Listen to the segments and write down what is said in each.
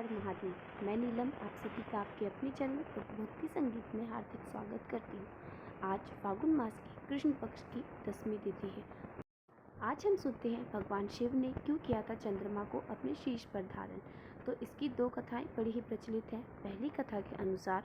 हर महादेव। मैं नीलम आप सभी का आपके अपने चैनल भक्ति संगीत में हार्दिक स्वागत करती हूँ। आज फागुन मास की कृष्ण पक्ष की 10वीं तिथि है। आज हम सुनते हैं भगवान शिव ने क्यों किया था चंद्रमा को अपने शीश पर धारण। तो इसकी दो कथाएं बड़ी ही प्रचलित हैं। पहली कथा के अनुसार,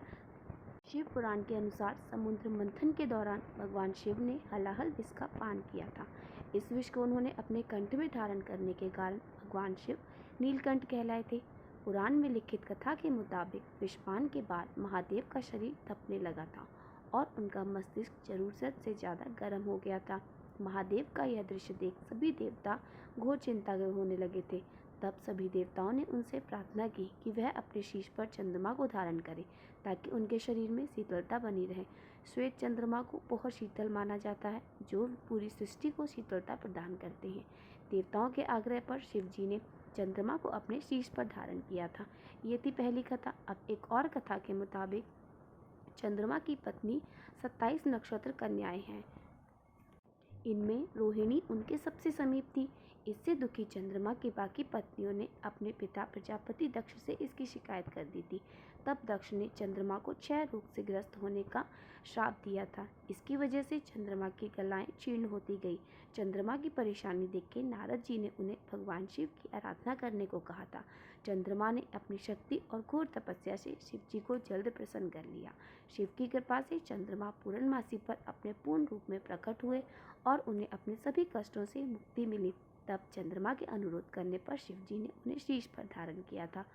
शिव पुराण के अनुसार समुद्र मंथन के दौरान भगवान शिव ने हलाहल विष का पान किया था। इस विष को उन्होंने अपने कंठ में धारण करने के कारण भगवान शिव नीलकंठ कहलाए थे। पुराण में लिखित कथा के मुताबिक विषपान के बाद महादेव का शरीर तपने लगा था और उनका मस्तिष्क जरूरत से ज़्यादा गर्म हो गया था। महादेव का यह दृश्य देख सभी देवता घोर चिंता में होने लगे थे। तब सभी देवताओं ने उनसे प्रार्थना की कि वह अपने शीश पर चंद्रमा को धारण करे ताकि उनके शरीर में शीतलता बनी रहे। श्वेत चंद्रमा को बहुत शीतल माना जाता है, जो पूरी सृष्टि को शीतलता प्रदान करते हैं। देवताओं के आग्रह पर शिव जी ने चंद्रमा को अपने शीश पर धारण किया था। ये थी पहली कथा। अब एक और कथा के मुताबिक चंद्रमा की पत्नी 27 नक्षत्र कन्याएं हैं। इनमें रोहिणी उनके सबसे समीप थी। इससे दुखी चंद्रमा की बाकी पत्नियों ने अपने पिता प्रजापति दक्ष से इसकी शिकायत कर दी थी। तब दक्ष ने चंद्रमा को क्षय रोग से ग्रस्त होने का श्राप दिया था। इसकी वजह से चंद्रमा की कलाएं क्षीण होती गई। चंद्रमा की परेशानी देख के नारद जी ने उन्हें भगवान शिव की आराधना करने को कहा था। चंद्रमा ने अपनी शक्ति और घोर तपस्या से शिव जी को जल्द प्रसन्न कर लिया। शिव की कृपा से चंद्रमा पूर्णमासी पर अपने पूर्ण रूप में प्रकट हुए और उन्हें अपने सभी कष्टों से मुक्ति मिली। तब चंद्रमा के अनुरोध करने पर शिव जी ने उन्हें शीश पर धारण किया था।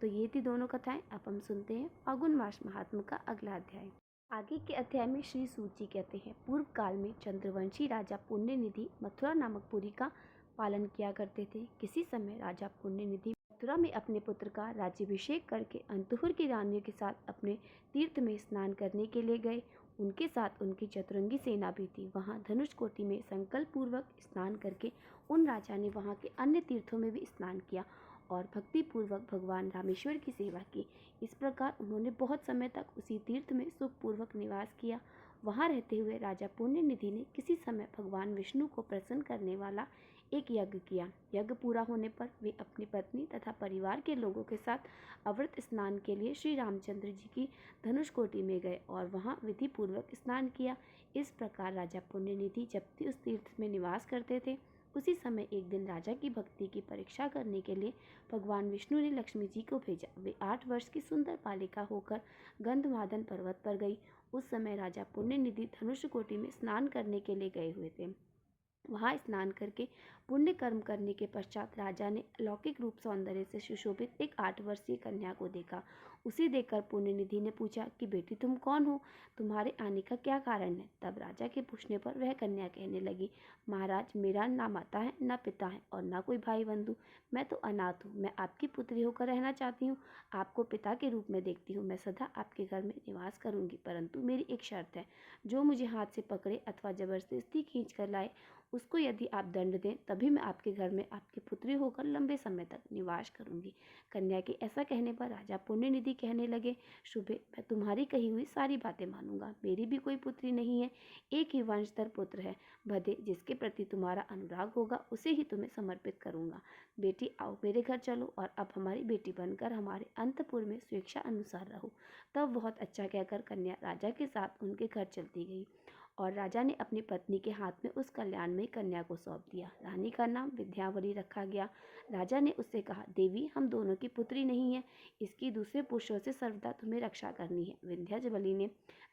तो ये थी दोनों कथाएं। अब हम सुनते हैं फागुन मास महात्म का अगला अध्याय। आगे के अध्याय में श्री सूत जी कहते हैं, पूर्व काल में चंद्रवंशी राजा पुण्यनिधि मथुरा नामक पुरी का पालन किया करते थे। किसी समय राजा पुण्यनिधि मथुरा में अपने पुत्र का राज्याभिषेक करके अंतपुर की रानियों के साथ अपने तीर्थ में स्नान करने के लिए गए। उनके साथ उनकी चतुरंगी सेना भी थी। वहां धनुष कोटि में संकल्प पूर्वक स्नान करके उन राजा ने वहां के अन्य तीर्थों में भी स्नान किया और भक्ति पूर्वक भगवान रामेश्वर की सेवा की। इस प्रकार उन्होंने बहुत समय तक उसी तीर्थ में सुखपूर्वक निवास किया। वहां रहते हुए राजा पुण्यनिधि ने किसी समय भगवान विष्णु को प्रसन्न करने वाला एक यज्ञ किया। यज्ञ पूरा होने पर वे अपनी पत्नी तथा परिवार के लोगों के साथ अवृत स्नान के लिए श्री रामचंद्र जी की धनुष कोटि में गए और वहां विधि पूर्वक स्नान किया। इस प्रकार राजा पुण्यनिधि जब भी उस तीर्थ में निवास करते थे, उसी समय एक दिन राजा की भक्ति की परीक्षा करने के लिए भगवान विष्णु ने लक्ष्मी जी को भेजा। वे 8 वर्ष की सुंदर बालिका होकर गंधमादन पर्वत पर गई। उस समय राजा पुण्यनिधि धनुष कोटि में स्नान करने के लिए गए हुए थे। वहां स्नान करके पुण्य कर्म करने के पश्चात राजा ने अलौकिक रूप सौंदर्य से सुशोभित एक 8 वर्षीय कन्या को देखा। उसे देखकर पुण्यनिधि ने पूछा कि बेटी तुम कौन हो, तुम्हारे आने का क्या कारण है। तब राजा के पूछने पर वह कन्या कहने लगी, महाराज मेरा ना माता है, ना पिता है और ना कोई भाई बंधु। मैं तो अनाथ हूँ। मैं आपकी पुत्री होकर रहना चाहती हूँ। आपको पिता के रूप में देखती हूँ। मैं सदा आपके घर में निवास करूंगी, परंतु मेरी एक शर्त है। जो मुझे हाथ से पकड़े अथवा जबरदस्ती खींच कर लाए, उसको यदि आप दंड दें तभी मैं आपके घर में आपकी पुत्री होकर लंबे समय तक निवास करूंगी। कन्या के ऐसा कहने पर राजा पुण्यनिधि कहने लगे, शुभे, मैं तुम्हारी कही हुई सारी बातें मानूंगा। मेरी भी कोई पुत्री नहीं है, एक ही वंशधर पुत्र है। भदे, जिसके प्रति तुम्हारा अनुराग होगा उसे ही तुम्हें समर्पित करूंगा। बेटी आओ मेरे घर चलो और अब हमारी बेटी बनकर हमारे अंतपुर में स्वेच्छा अनुसार रहो। तब बहुत अच्छा कहकर कन्या राजा के साथ उनके घर चलती गई और राजा ने अपनी पत्नी के हाथ में उस कल्याणमयी कन्या को सौंप दिया। रानी का नाम विद्यावली रखा गया। राजा ने उससे कहा, देवी हम दोनों की पुत्री नहीं है, इसकी दूसरे पुरुषों से सर्वदा तुम्हें रक्षा करनी है। विंध्याचली ने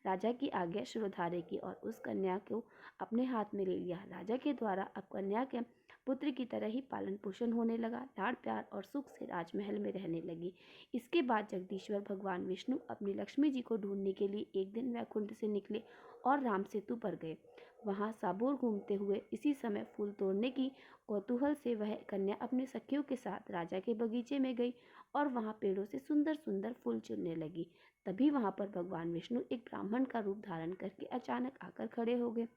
राजा की आज्ञा शिरोधार्य की और उस कन्या को अपने हाथ में ले लिया। राजा के द्वारा अब कन्या के पुत्र की तरह ही पालन पोषण होने लगा। लाड़ प्यार और सुख से राजमहल में रहने लगी। इसके बाद जगदीश्वर भगवान विष्णु अपनी लक्ष्मी जी को ढूंढने के लिए एक दिन वैकुंठ से निकले और राम सेतु पर गए। वहां साबोर घूमते हुए इसी समय फूल तोड़ने की कौतूहल से वह कन्या अपने सखियों के साथ राजा के बगीचे में गई और वहां पेड़ों से सुंदर सुंदर फूल चुनने लगी। तभी वहां पर भगवान विष्णु एक ब्राह्मण का रूप धारण करके अचानक आकर खड़े हो गए।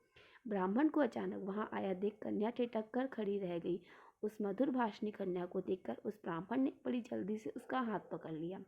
ब्राह्मण को अचानक वहां आया देख कन्या ठिठक कर खड़ी रह गई। उस मधुर भाषणी कन्या को देखकर उस ब्राह्मण ने बड़ी जल्दी से उसका हाथ पकड़ लिया।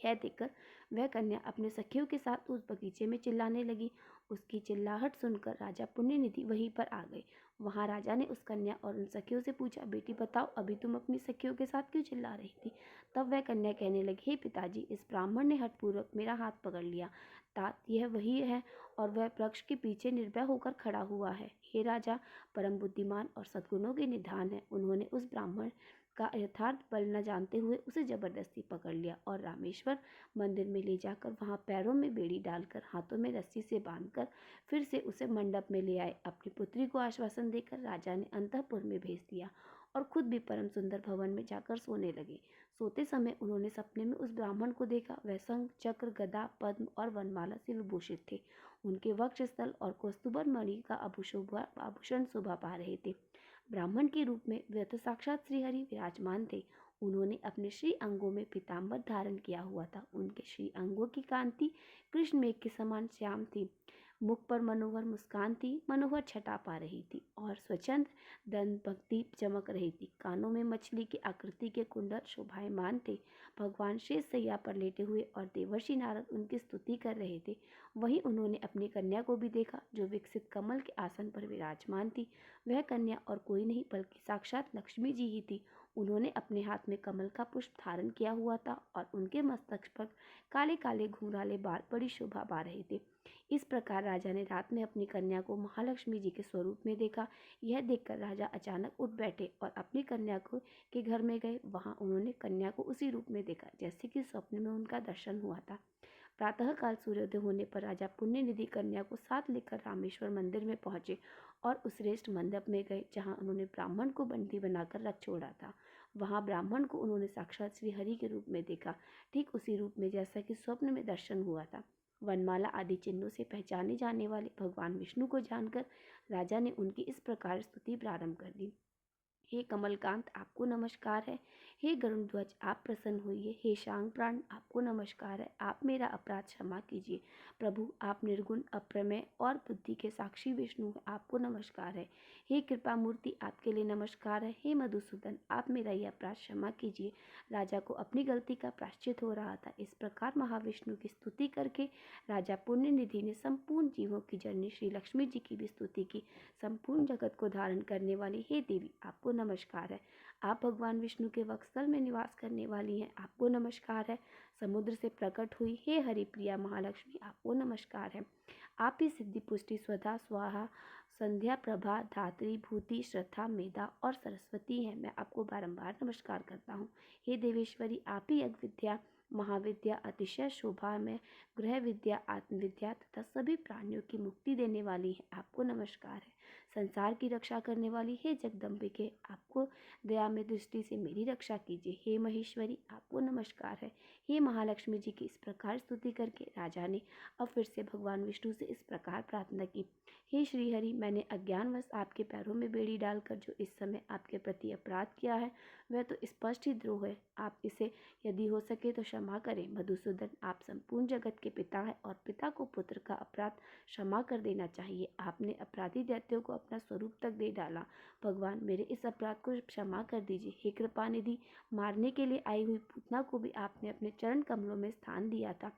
यह देखकर वह कन्या अपने सखियों के साथ उस बगीचे में चिल्लाने लगी। उसकी चिल्लाहट सुनकर राजा पुण्यनिधि वहीं पर आ गए। वहां राजा ने उस कन्या और उन सखियों से पूछा, बेटी बताओ अभी तुम अपनी सखियों के साथ क्यों चिल्ला रही थी। तब वह कन्या कहने लगी, हे पिताजी, इस ब्राह्मण ने हठपूर्वक मेरा हाथ पकड़ लिया। तात यह वही है और वह वृक्ष के पीछे निर्भय होकर खड़ा हुआ है। हे राजा, परम बुद्धिमान और सद्गुणों के निधान है। उन्होंने उस ब्राह्मण का यथार्थ बल न जानते हुए उसे जबरदस्ती पकड़ लिया और रामेश्वर मंदिर में ले जाकर वहां पैरों में बेड़ी डालकर हाथों में रस्सी से बांधकर फिर से उसे मंडप में ले आए। अपनी पुत्री को आश्वासन देकर राजा ने अंतःपुर में भेज दिया और खुद भी परम सुंदर भवन में जाकर सोने लगे। सोते समय उन्होंने सपने में उस ब्राह्मण को देखा। वह शंख, चक्र, गदा, पद्म और वनमाला से विभूषित थे। उनके वक्ष स्थल और कौस्तुभ मणि का आभूषण शोभा पा रहे थे। ब्राह्मण के रूप में वे तो साक्षात श्रीहरि विराजमान थे। उन्होंने अपने श्री अंगों में पीताम्बर धारण किया हुआ था। उनके श्री अंगों की कांति कृष्ण मेघ के समान श्याम थी। मुख पर मनोहर मुस्कान थी, मनोहर छटा पा रही थी और स्वच्छंद दंत भक्ति चमक रही थी। कानों में मछली की आकृति के कुंडल शोभायमान थे। भगवान शेष सैया पर लेटे हुए और देवर्षि नारद उनकी स्तुति कर रहे थे। वहीं उन्होंने अपनी कन्या को भी देखा, जो विकसित कमल के आसन पर विराजमान थी। वह कन्या और कोई नहीं बल्कि साक्षात लक्ष्मी जी ही थी। उन्होंने अपने हाथ में कमल का पुष्प धारण किया हुआ था और उनके मस्तक पर काले काले घुंघराले बाल बड़ी शोभा पा रहे थे। इस प्रकार राजा ने रात में अपनी कन्या को महालक्ष्मी जी के स्वरूप में देखा। यह देखकर राजा अचानक उठ बैठे और अपनी कन्या को के घर में गए। वहां उन्होंने कन्या को उसी रूप में देखा जैसे कि स्वप्न में उनका दर्शन हुआ था। प्रातःकाल सूर्योदय होने पर राजा पुण्य निधि कन्या को साथ लेकर रामेश्वर मंदिर में पहुंचे और उस श्रेष्ठ मंडप में गए जहां उन्होंने ब्राह्मण को बंदी बनाकर रख छोड़ा था। वहां ब्राह्मण को उन्होंने साक्षात श्री हरि के रूप में देखा, ठीक उसी रूप में जैसा कि स्वप्न में दर्शन हुआ था। वनमाला आदि चिन्हों से पहचाने जाने वाले भगवान विष्णु को जानकर राजा ने उनकी इस प्रकार स्तुति प्रारंभ कर दी। हे कमलकांत, आपको नमस्कार है। हे गरुण ध्वज, आप प्रसन्न होइए। हे शांग प्राण, आपको नमस्कार है। आप मेरा अपराध क्षमा कीजिए। प्रभु, आप निर्गुण, अप्रमेय और बुद्धि के साक्षी विष्णु हैं, आपको नमस्कार है। हे कृपा मूर्ति, आपके लिए नमस्कार है। हे मधुसूदन, आप मेरा यह अपराध क्षमा कीजिए। राजा को अपनी गलती का प्रायश्चित हो रहा था। इस प्रकार महाविष्णु की स्तुति करके राजा पुण्य निधि ने संपूर्ण जीवों की जननी श्री लक्ष्मी जी की भी स्तुति की। संपूर्ण जगत को धारण करने वाली हे देवी, आपको नमस्कार है। आप भगवान विष्णु के वक्षस्थल में निवास करने वाली हैं, आपको नमस्कार है। समुद्र से प्रकट हुई हे हरिप्रिया महालक्ष्मी, आपको नमस्कार है। आप ही सिद्धि, पुष्टि, स्वधा, स्वाहा, संध्या, प्रभा, धात्री, भूति, श्रद्धा, मेधा और सरस्वती हैं। मैं आपको बारंबार नमस्कार करता हूँ। हे देवेश्वरी, आप ही यज्ञ विद्या, महाविद्या, अतिशय शोभा में गृह विद्या, आत्मविद्या तथा सभी प्राणियों की मुक्ति देने वाली है, आपको नमस्कार है। संसार की रक्षा करने वाली हे जगदम्बिके, आपको दया में दृष्टि से मेरी रक्षा कीजिए। हे महेश्वरी, आपको नमस्कार है। हे महालक्ष्मी जी की इस प्रकार स्तुति करके राजा ने अब फिर से भगवान विष्णु से इस प्रकार प्रार्थना की। हे श्रीहरि, मैंने अज्ञानवश आपके पैरों में बेड़ी डालकर जो इस समय आपके प्रति अपराध किया है वह तो स्पष्ट ही द्रोह है। आप इसे यदि हो सके तो क्षमा करें। मधुसूदन, आप संपूर्ण जगत के पिता हैं और पिता को पुत्र का अपराध क्षमा कर देना चाहिए। आपने अपराधी दैत्यों को अपना स्वरूप तक दे डाला। भगवान, मेरे इस अपराध को क्षमा कर दीजिए। हे कृपा निधि, मारने के लिए आई हुई पूतना को भी आपने अपने चरण कमलों में स्थान दिया था,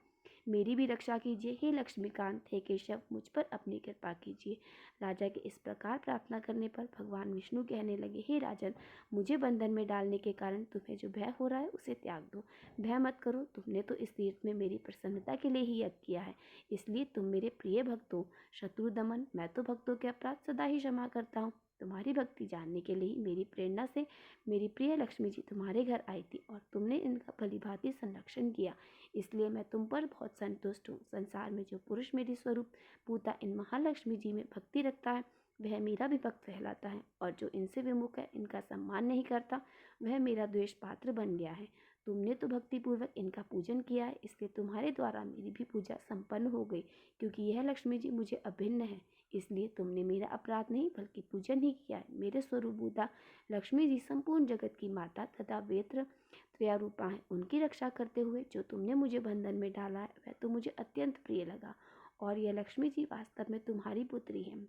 मेरी भी रक्षा कीजिए। हे लक्ष्मीकांत, हे केशव, मुझ पर अपनी कृपा कीजिए। राजा के इस प्रकार प्रार्थना करने पर भगवान विष्णु कहने लगे, हे राजन, मुझे बंधन में डालने के कारण तुम्हें जो भय हो रहा है उसे त्याग दो। भय मत करो, तुमने तो इस तीर्थ में मेरी प्रसन्नता के लिए ही यज्ञ किया है, इसलिए तुम मेरे प्रिय भक्त हो। शत्रु दमन, मैं तो भक्तों के अपराध सदा ही क्षमा करता हूँ। तुम्हारी भक्ति जानने के लिए मेरी प्रेरणा से मेरी प्रिय लक्ष्मी जी तुम्हारे घर आई थी और तुमने इनका भलीभांति संरक्षण किया, इसलिए मैं तुम पर बहुत संतुष्ट हूँ। संसार में जो पुरुष मेरी स्वरूप पूता इन महालक्ष्मी जी में भक्ति रखता है वह मेरा भी भक्त कहलाता है, और जो इनसे विमुख है, इनका सम्मान नहीं करता, वह मेरा द्वेष पात्र बन गया है। तुमने तो भक्तिपूर्वक इनका पूजन किया है, इसलिए तुम्हारे द्वारा मेरी भी पूजा संपन्न हो गई। क्योंकि यह लक्ष्मी जी मुझे अभिन्न है, इसलिए तुमने मेरा अपराध नहीं बल्कि पूजन ही किया है। मेरे स्वरूपभूता लक्ष्मी जी संपूर्ण जगत की माता तथा वेत्र त्रया रूपा है। उनकी रक्षा करते हुए जो तुमने मुझे बंधन में डाला है वह तो मुझे अत्यंत प्रिय लगा, और यह लक्ष्मी जी वास्तव में तुम्हारी पुत्री है।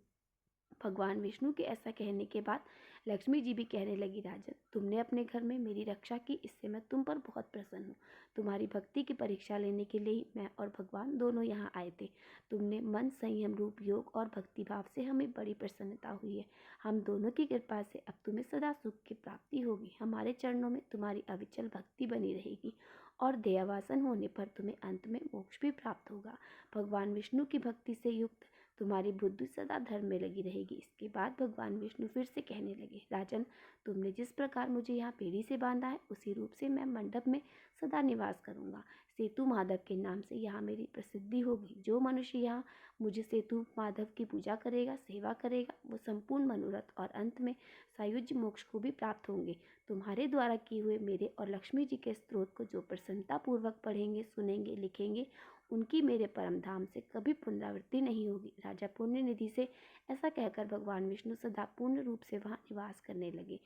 भगवान विष्णु के ऐसा कहने के बाद लक्ष्मी जी भी कहने लगी, राजन तुमने अपने घर में मेरी रक्षा की, इससे मैं तुम पर बहुत प्रसन्न हूँ। तुम्हारी भक्ति की परीक्षा लेने के लिए ही मैं और भगवान दोनों यहाँ आए थे। तुमने मन, संयम, रूप, योग और भक्ति भाव से हमें बड़ी प्रसन्नता हुई है। हम दोनों की कृपा से अब तुम्हें सदा सुख की प्राप्ति होगी। हमारे चरणों में तुम्हारी अविचल भक्ति बनी रहेगी और दयावासन होने पर तुम्हें अंत में मोक्ष भी प्राप्त होगा। भगवान विष्णु की भक्ति से युक्त तुम्हारी बुद्धि सदा धर्म में लगी रहेगी। इसके बाद भगवान विष्णु फिर से कहने लगे, राजन तुमने जिस प्रकार मुझे यहाँ पेड़ी से बांधा है, उसी रूप से मैं मंडप में सदा निवास करूँगा। सेतु माधव के नाम से यहाँ मेरी प्रसिद्धि होगी। जो मनुष्य यहाँ मुझे सेतु माधव की पूजा करेगा, सेवा करेगा, वो संपूर्ण मनोरथ और अंत में सायुज्य मोक्ष को भी प्राप्त होंगे। तुम्हारे द्वारा किए हुए मेरे और लक्ष्मी जी के स्त्रोत को जो प्रसन्नता पूर्वक पढ़ेंगे, सुनेंगे, लिखेंगे, उनकी मेरे परम धाम से कभी पुनरावृत्ति नहीं होगी। राजा पुण्य निधि से ऐसा कहकर भगवान विष्णु सदा पूर्ण रूप से वहाँ निवास करने लगे।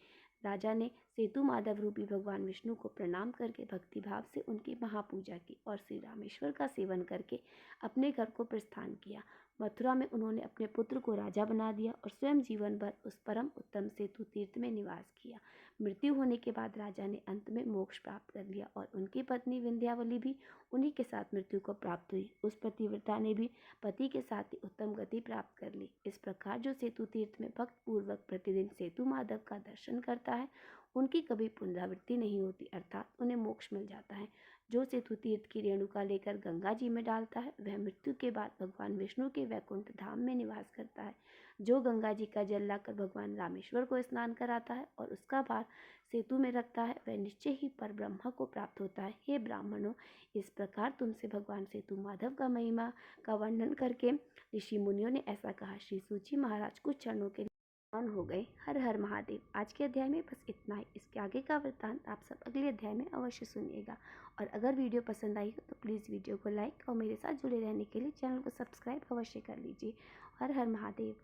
राजा ने सेतु माधव रूपी भगवान विष्णु को प्रणाम करके भक्ति भाव से उनकी महापूजा की और श्री रामेश्वर का सेवन करके अपने घर को प्रस्थान किया। मथुरा में उन्होंने अपने पुत्र को राजा बना दिया और स्वयं जीवन भर उस परम उत्तम सेतु तीर्थ में निवास किया। मृत्यु होने के बाद राजा ने अंत में मोक्ष प्राप्त कर लिया और उनकी पत्नी विंध्यावली भी उन्हीं के साथ मृत्यु को प्राप्त हुई। उस पतिव्रता ने भी पति के साथ ही उत्तम गति प्राप्त कर ली। इस प्रकार जो सेतु तीर्थ में भक्त पूर्वक प्रतिदिन सेतु माधव का दर्शन करता है, उनकी कभी पुनरावृत्ति नहीं होती, अर्थात उन्हें मोक्ष मिल जाता है। जो सेतु तीर्थ की रेणुका लेकर गंगा जी में डालता है, वह मृत्यु के बाद भगवान विष्णु के वैकुंठ धाम में निवास करता है। जो गंगा जी का जल लाकर भगवान रामेश्वर को स्नान कराता है और उसका भार सेतु में रखता है, वह निश्चय ही पर ब्रह्मा को प्राप्त होता है। हे ब्राह्मणों, इस प्रकार तुमसे भगवान सेतु माधव का महिमा का वर्णन करके ऋषि मुनियों ने ऐसा कहा। श्री सूची महाराज कुछ चरणों के मौन हो गए। हर हर महादेव। आज के अध्याय में बस इतना ही। इसके आगे का वृत्तांत आप सब अगले अध्याय में अवश्य सुनिएगा। और अगर वीडियो पसंद आई हो तो प्लीज़ वीडियो को लाइक और मेरे साथ जुड़े रहने के लिए चैनल को सब्सक्राइब अवश्य कर लीजिए। हर हर महादेव।